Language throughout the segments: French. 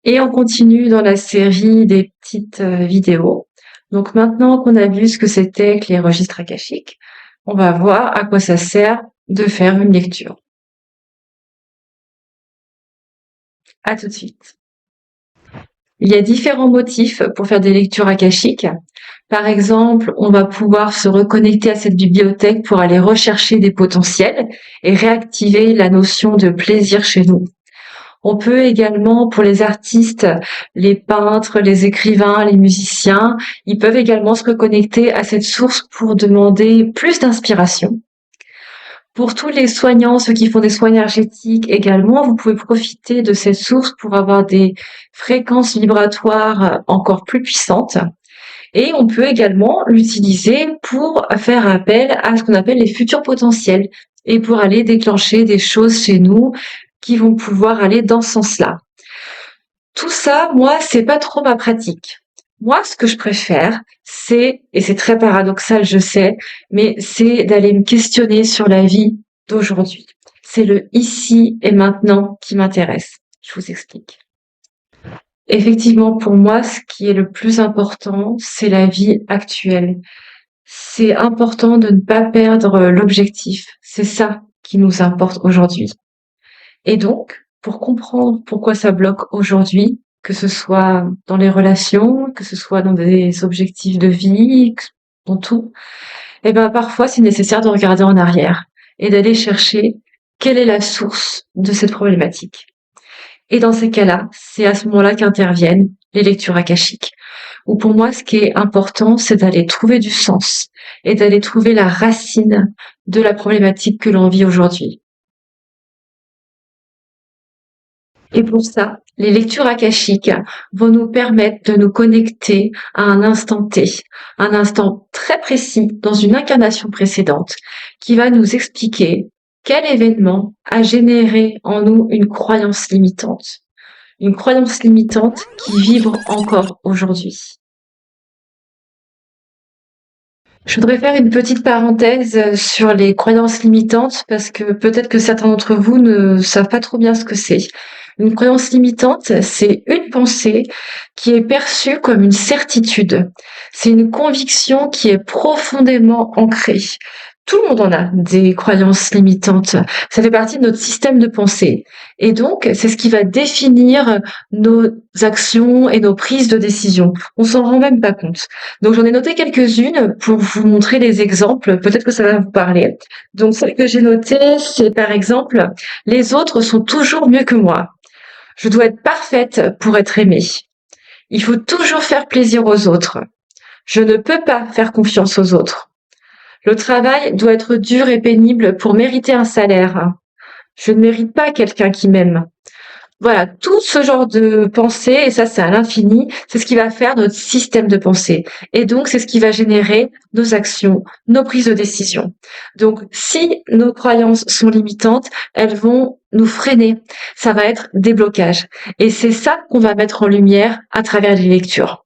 Et on continue dans la série des petites vidéos. Donc maintenant qu'on a vu ce que c'était que les registres akashiques, on va voir à quoi ça sert de faire une lecture. À tout de suite. Il y a différents motifs pour faire des lectures akashiques. Par exemple, on va pouvoir se reconnecter à cette bibliothèque pour aller rechercher des potentiels et réactiver la notion de plaisir chez nous. On peut également, pour les artistes, les peintres, les écrivains, les musiciens, ils peuvent également se reconnecter à cette source pour demander plus d'inspiration. Pour tous les soignants, ceux qui font des soins énergétiques également, vous pouvez profiter de cette source pour avoir des fréquences vibratoires encore plus puissantes. Et on peut également l'utiliser pour faire appel à ce qu'on appelle les futurs potentiels et pour aller déclencher des choses chez nous qui vont pouvoir aller dans ce sens-là. Tout ça, moi, c'est pas trop ma pratique. Moi, ce que je préfère, et c'est très paradoxal, je sais, mais c'est d'aller me questionner sur la vie d'aujourd'hui. C'est le ici et maintenant qui m'intéresse. Je vous explique. Effectivement, pour moi, ce qui est le plus important, c'est la vie actuelle. C'est important de ne pas perdre l'objectif. C'est ça qui nous importe aujourd'hui. Et donc, pour comprendre pourquoi ça bloque aujourd'hui, que ce soit dans les relations, que ce soit dans des objectifs de vie, dans tout, eh ben, parfois, c'est nécessaire de regarder en arrière et d'aller chercher quelle est la source de cette problématique. Et dans ces cas-là, c'est à ce moment-là qu'interviennent les lectures akashiques. Où pour moi, ce qui est important, c'est d'aller trouver du sens et d'aller trouver la racine de la problématique que l'on vit aujourd'hui. Et pour ça, les lectures akashiques vont nous permettre de nous connecter à un instant T, un instant très précis dans une incarnation précédente, qui va nous expliquer quel événement a généré en nous une croyance limitante. Une croyance limitante qui vibre encore aujourd'hui. Je voudrais faire une petite parenthèse sur les croyances limitantes parce que peut-être que certains d'entre vous ne savent pas trop bien ce que c'est. Une croyance limitante, c'est une pensée qui est perçue comme une certitude. C'est une conviction qui est profondément ancrée. Tout le monde en a des croyances limitantes. Ça fait partie de notre système de pensée. Et donc, c'est ce qui va définir nos actions et nos prises de décision. On s'en rend même pas compte. Donc, j'en ai noté quelques-unes pour vous montrer des exemples. Peut-être que ça va vous parler. Donc, celle que j'ai notée, c'est par exemple, les autres sont toujours mieux que moi. Je dois être parfaite pour être aimée. Il faut toujours faire plaisir aux autres. Je ne peux pas faire confiance aux autres. Le travail doit être dur et pénible pour mériter un salaire. Je ne mérite pas quelqu'un qui m'aime. Voilà, tout ce genre de pensée, et ça c'est à l'infini, c'est ce qui va faire notre système de pensée. Et donc c'est ce qui va générer nos actions, nos prises de décision. Donc si nos croyances sont limitantes, elles vont nous freiner. Ça va être des blocages. Et c'est ça qu'on va mettre en lumière à travers les lectures.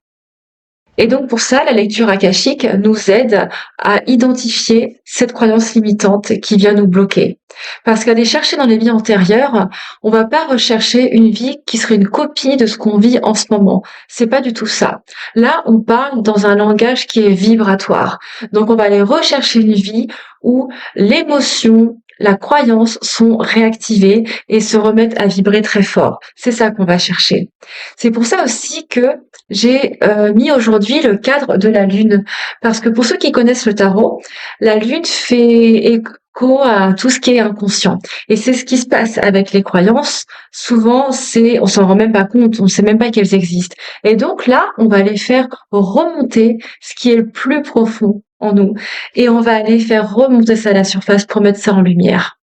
Et donc pour ça, la lecture akashique nous aide à identifier cette croyance limitante qui vient nous bloquer. Parce qu'aller chercher dans les vies antérieures, on va pas rechercher une vie qui serait une copie de ce qu'on vit en ce moment. C'est pas du tout ça. Là, on parle dans un langage qui est vibratoire. Donc on va aller rechercher une vie où l'émotion, la croyance sont réactivées et se remettent à vibrer très fort. C'est ça qu'on va chercher. C'est pour ça aussi que j'ai mis aujourd'hui le cadre de la Lune. Parce que pour ceux qui connaissent le tarot, la Lune fait écho à tout ce qui est inconscient. Et c'est ce qui se passe avec les croyances. Souvent, on s'en rend même pas compte, on sait même pas qu'elles existent. Et donc là, on va les faire remonter ce qui est le plus profond en nous. Et on va aller faire remonter ça à la surface pour mettre ça en lumière.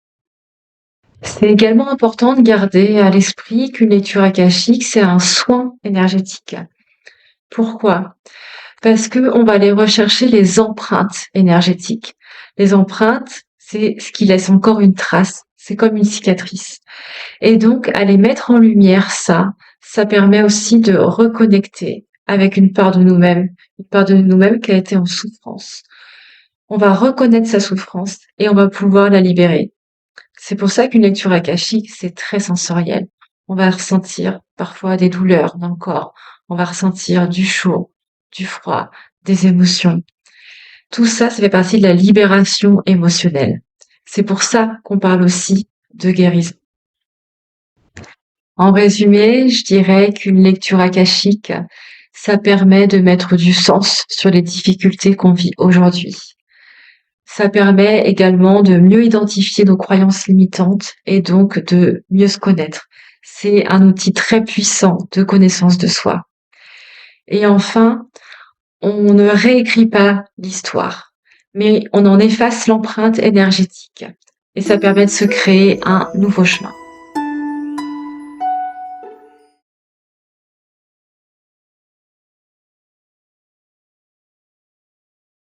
C'est également important de garder à l'esprit qu'une lecture akashique, c'est un soin énergétique. Pourquoi? Parce que on va aller rechercher les empreintes énergétiques. Les empreintes, c'est ce qui laisse encore une trace. C'est comme une cicatrice. Et donc, aller mettre en lumière ça, ça permet aussi de reconnecter avec une part de nous-mêmes qui a été en souffrance. On va reconnaître sa souffrance et on va pouvoir la libérer. C'est pour ça qu'une lecture akashique, c'est très sensoriel. On va ressentir parfois des douleurs dans le corps. On va ressentir du chaud, du froid, des émotions. Tout ça, ça fait partie de la libération émotionnelle. C'est pour ça qu'on parle aussi de guérison. En résumé, je dirais qu'une lecture akashique, ça permet de mettre du sens sur les difficultés qu'on vit aujourd'hui. Ça permet également de mieux identifier nos croyances limitantes et donc de mieux se connaître. C'est un outil très puissant de connaissance de soi. Et enfin, on ne réécrit pas l'histoire, mais on en efface l'empreinte énergétique. Et ça permet de se créer un nouveau chemin.